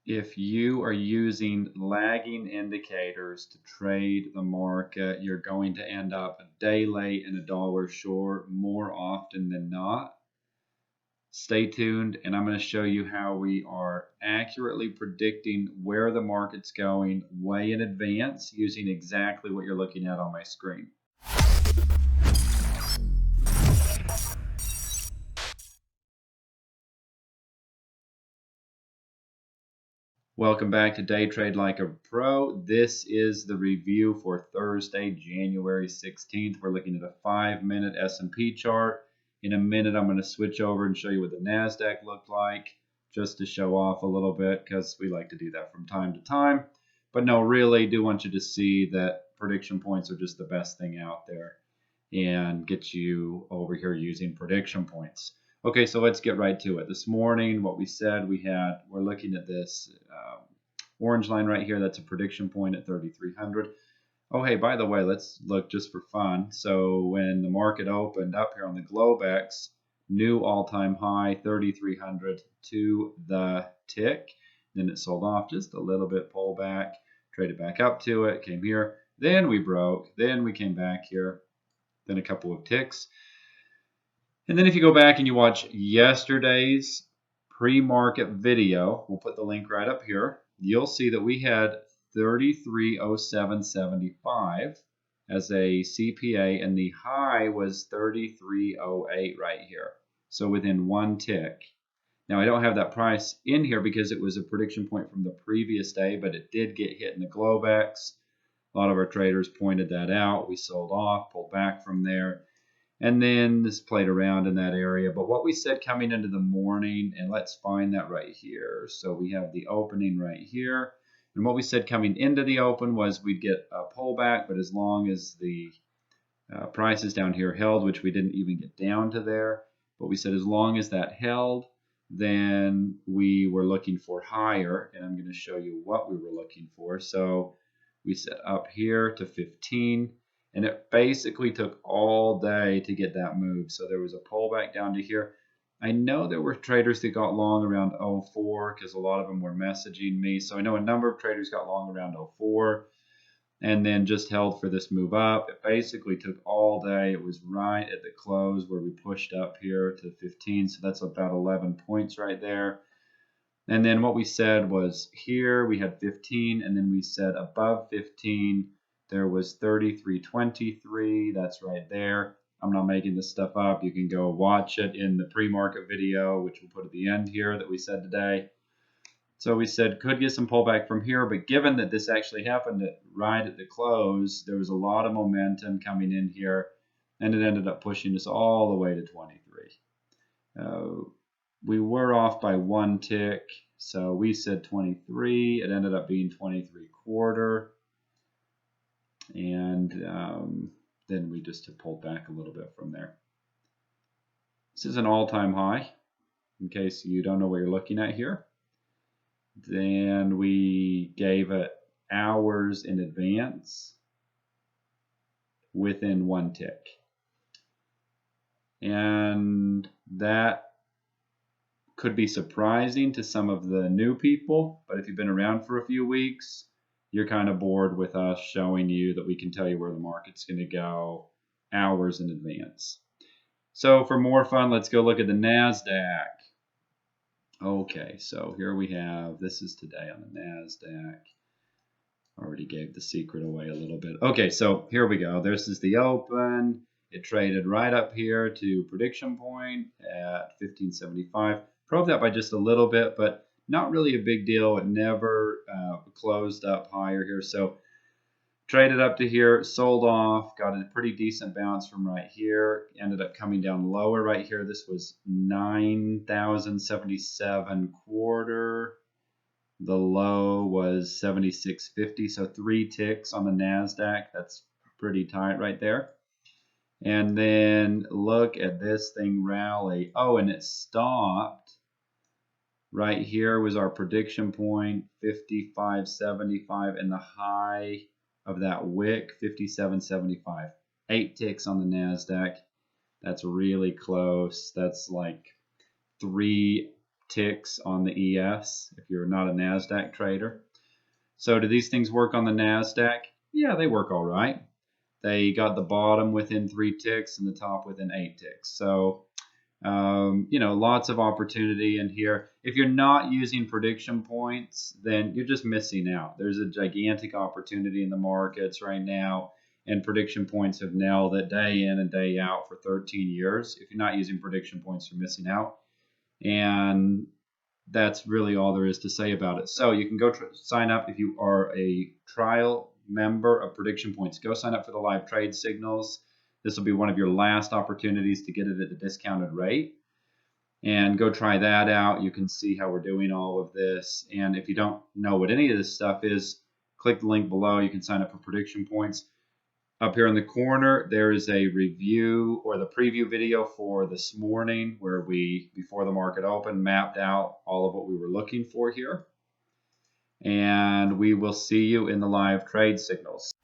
If you are using lagging indicators to trade the market, you're going to end up a day late and a dollar short more often than not. Stay tuned, and I'm going to show you how we are accurately predicting where the market's going way in advance using exactly what you're looking at on my screen. Welcome back to Day Trade Like a Pro. This is the review for Thursday, January 16th. We're looking at a 5-minute S&P chart. In a minute, I'm going to switch over and show you what the NASDAQ looked like, just to show off a little bit, because we like to do that from time to time. But no, really do want you to see that prediction points are just the best thing out there and get you over here using prediction points. Okay, so let's get right to it. This morning, what we said we're looking at this orange line right here. That's a prediction point at 3,300. Oh, hey, by the way, let's look just for fun. So when the market opened up here on the Globex, new all-time high, 3,300 to the tick. Then it sold off just a little bit, pull back, traded back up to it, came here. Then we broke. Then we came back here. Then a couple of ticks. And then if you go back and you watch yesterday's pre-market video, we'll put the link right up here, you'll see that we had 3307.75 as a CPA, and the high was 3308 right here. So within one tick. Now I don't have that price in here because it was a prediction point from the previous day, but it did get hit in the Globex. A lot of our traders pointed that out. We sold off, pulled back from there, and then this played around in that area. But what we said coming into the morning, and let's find that right here. So we have the opening right here. And what we said coming into the open was we'd get a pullback, but as long as the prices down here held, which we didn't even get down to there, but we said as long as that held, then we were looking for higher, and I'm going to show you what we were looking for. So we set up here to 15, and it basically took all day to get that move. So there was a pullback down to here. I know there were traders that got long around 04 because a lot of them were messaging me. So I know a number of traders got long around 04 and then just held for this move up. It basically took all day. It was right at the close where we pushed up here to 15. So that's about 11 points right there. And then what we said was here we had 15, and then we said above 15 there was 33.23. That's right there. I'm not making this stuff up. You can go watch it in the pre-market video, which we'll put at the end here that we said today. So we said could get some pullback from here, but given that this actually happened right at the close, there was a lot of momentum coming in here, and it ended up pushing us all the way to 23. We were off by one tick, so we said 23. It ended up being 23.25, and then we just pulled back a little bit from there. This is an all-time high, in case you don't know what you're looking at here. Then we gave it hours in advance within one tick. And that could be surprising to some of the new people, but if you've been around for a few weeks, you're kind of bored with us showing you that we can tell you where the market's going to go hours in advance. So for more fun, let's go look at the NASDAQ. Okay, so here we have, this is today on the NASDAQ. Already gave the secret away a little bit. Okay, so here we go. This is the open. It traded right up here to prediction point at 1575. Probed that by just a little bit, but not really a big deal. It never closed up higher here. So traded up to here, sold off, got a pretty decent bounce from right here. Ended up coming down lower right here. This was 9,077.25. The low was 76.50, so 3 ticks on the NASDAQ. That's pretty tight right there. And then look at this thing rally. Oh, and it stopped. Right here was our prediction point, 55.75, and the high of that wick, 57.75. 8 ticks on the NASDAQ. That's really close. That's like 3 ticks on the ES if you're not a NASDAQ trader. So do these things work on the NASDAQ? Yeah, they work all right. They got the bottom within 3 ticks and the top within 8 ticks. So, lots of opportunity in here. If you're not using prediction points, then you're just missing out. There's a gigantic opportunity in the markets right now, and prediction points have nailed it day in and day out for 13 years. If you're not using prediction points, you're missing out. And that's really all there is to say about it. So you can go sign up if you are a trial member of Prediction Points. Go sign up for the live trade signals. This will be one of your last opportunities to get it at the discounted rate. And go try that out. You can see how we're doing all of this. And if you don't know what any of this stuff is, click the link below. You can sign up for Prediction Points. Up here in the corner, there is a review or the preview video for this morning where we, before the market opened, mapped out all of what we were looking for here. And we will see you in the live trade signals.